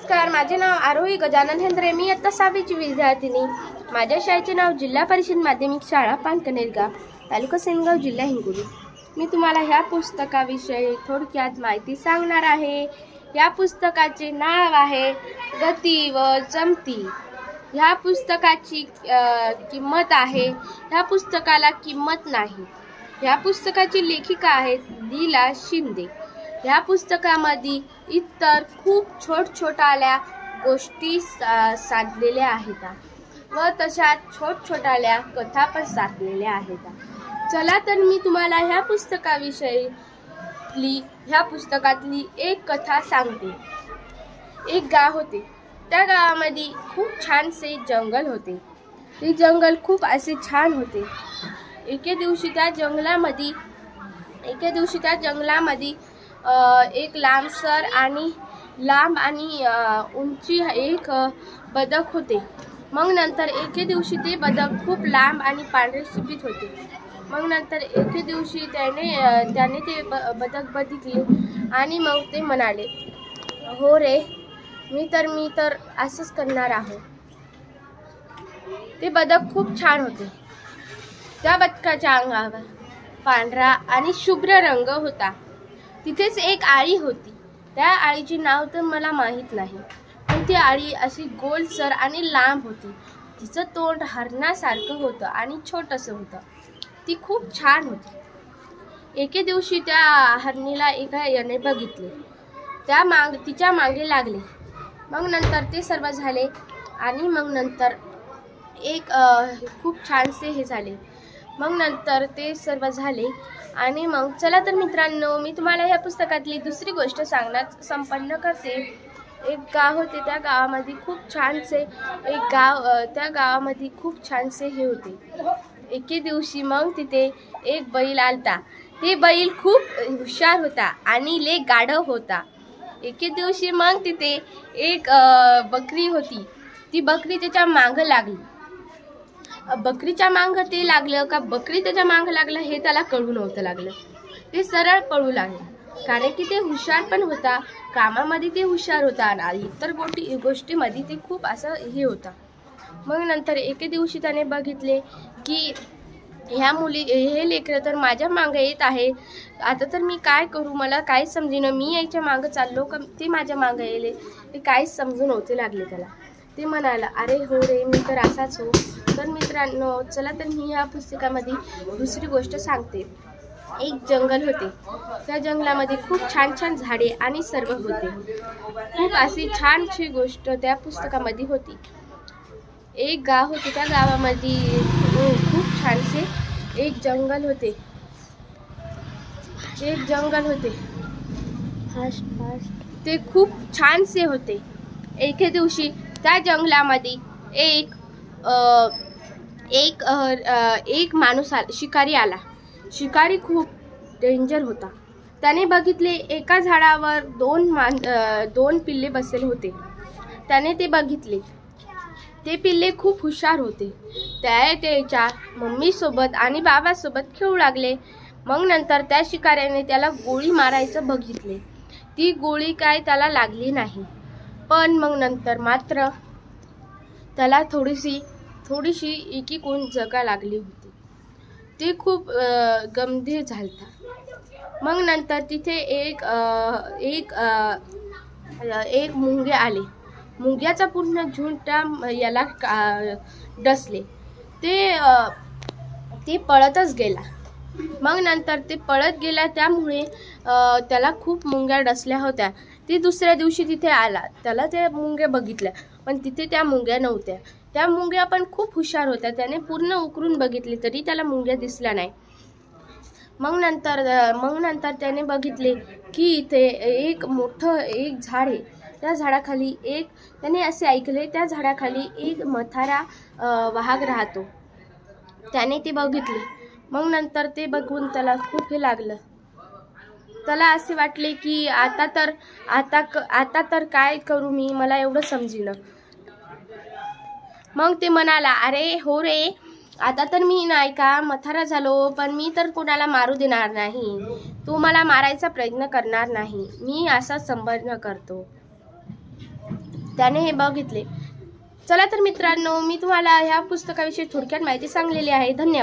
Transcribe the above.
नमस्कार, माझे नाव आरोही गजानन हेंद्रे. मी इयत्ता 6वीची विद्यार्थिनी. माझ्या शाळेचे नाव जिल्हा परिषद माध्यमिक शाळा पानकनेरगाव, तालुका सेनगाव, जिल्हा हिंगोली. मी तुम्हाला ह्या पुस्तकाविषयी थोडक्यात माहिती सांगणार आहे. या पुस्तकाचे नाव आहे गती व जमती. ह्या पुस्तकाची किंमत आहे. ह्या पुस्तकाला किंमत नाही. ह्या पुस्तकाची लेखिका आहेत लीला शिंदे. या पुस्तकामध्ये इतर खूप छोट्या गोष्टी साधलेल्या आहेत व तशा छोट्या कथा पण साधलेल्या आहेत. चला तर मी तुम्हाला ह्या पुस्तकातली एक कथा सांगते. एक गाव होते. त्या गावामध्ये खूप छानसे जंगल होते. ते जंगल खूप असे छान होते. एके दिवशी त्या जंगलामध्ये एक लांब आणि उंची एक बदक होते. मग नंतर एके दिवशी ते बदक खूप लांब आणि पांढरे शिपीत होते. मग नंतर एके दिवशी त्याने ते बदक बघितले आणि मग ते म्हणाले, हो रे, मी तर असंच करणार आहे. ते बदक खूप छान होते. त्या बदकाच्या अंगावर पांढरा आणि शुभ्र रंग होता. तिथेच एक आळी होती. त्या आळीचे नाव तर मला माहीत नाही, पण ती आळी अशी गोलसर आणि लांब होती. तिचं तोंड हरणासारखं होतं आणि छोटंसं होतं. ती खूप छान होती. एके दिवशी त्या हरणीला एका याने बघितले. तिच्या मागे लागले. मग नंतर ते सर्व झाले आणि मग नंतर एक खूप छानसे हे झाले. मग नंतर ते सर्व झाले आणि मग चला तर मित्रांनो, मी तुम्हाला ह्या पुस्तकातली दुसरी गोष्ट सांगण्यात संपन्न करते. एक गाव होते. त्या गावामध्ये खूप छानसे हे होते. एके दिवशी मग तिथे एक बैल आलता. ते बैल खूप हुशार होता आणि लय गाढव होता. एके दिवशी मग तिथे एक बकरी होती. ती बकरी त्याच्या मागं लागली. बकरीच्या मागं ते लागलं का बकरी त्याच्या मागं लागलं हे त्याला कळू नव्हतं लागलं. ते सरळ पळू लागले, कारण की ते हुशार पण होता. कामामध्ये ते हुशार होता आणि इतर गोष्टीमध्ये ते खूप असं हे होता. मग नंतर एके दिवशी त्याने बघितले की हे लेकरं तर माझ्या मागं येत आहे. आता तर मी काय करू, मला काय समजेना. मी याच्या मागं चाललो का ते माझ्या मागं येले, ते काहीच समजून नव्हते लागले त्याला. ते म्हणाला, अरे हो रे, मी तर असाच हो. तर मित्रांनो, चला तर मी ह्या पुस्तकामध्ये दुसरी गोष्ट सांगते. एक जंगल होते. त्या जंगलामध्ये खूप छान झाडे आणि सर्व होते. खूप अशी छानशी गोष्ट त्या पुस्तकामध्ये होती. एक गाव होते. त्या गावामध्ये खूप छानसे एक जंगल होते. ते खूप छानसे होते. एके दिवशी त्या जंगलामध्ये एक माणूस शिकारी आला. शिकारी खूप डेंजर होता. त्याने बघितले एका झाडावर दोन पिल्ले बसलेले होते. त्याने ते बघितले. ते पिल्ले खूप हुशार होते. त्याच्या मम्मीसोबत आणि बाबासोबत खेळू लागले. मग नंतर त्या शिकाऱ्याने त्याला गोळी मारायचं बघितले. ती गोळी काय त्याला लागली नाही, पण मग नंतर मात्र त्याला थोडीशी एकीकडून जगा लागली होती. ते खूप गंभीर झालता. मग नंतर तिथे एक मुंगे आले. मुंग्याचा पूर्ण झुंड याला डसले. ते पळतच गेला. मग नंतर ते पळत गेला, त्यामुळे त्याला खूप मुंग्या डसल्या होत्या. ती दुसऱ्या दिवशी तिथे आला. त्याला त्या मुंग्या बघितल्या, पण तिथे त्या मुंग्या नव्हत्या. त्या मुंग्या पण खूप हुशार होत्या. त्याने पूर्ण उकरून बघितले तरी त्याला मुंग्या दिसल्या नाही. मग नंतर त्याने बघितले की इथे एक मोठं झाड आहे. त्या झाडाखाली त्याने असे ऐकले, त्या झाडाखाली एक म्हातारा वाघ राहतो. त्याने ते बघितले. मग नंतर ते बघून त्याला खूप हे लागलं. त्याला असे वाटले की आता तर काय करू मी, मला एवढं समजेना. मग ते म्हणाला, अरे हो रे, आता तर मी नाही का म्हातारा झालो, पण मी तर कोणाला मारू देणार नाही. तू मला मारायचा प्रयत्न करणार नाही. मी असा संभाषण करतो. त्याने हे बघितले. चला तर मित्रांनो, मी तुम्हाला ह्या पुस्तकाविषयी थोडक्यात माहिती सांगलेली आहे. धन्यवाद.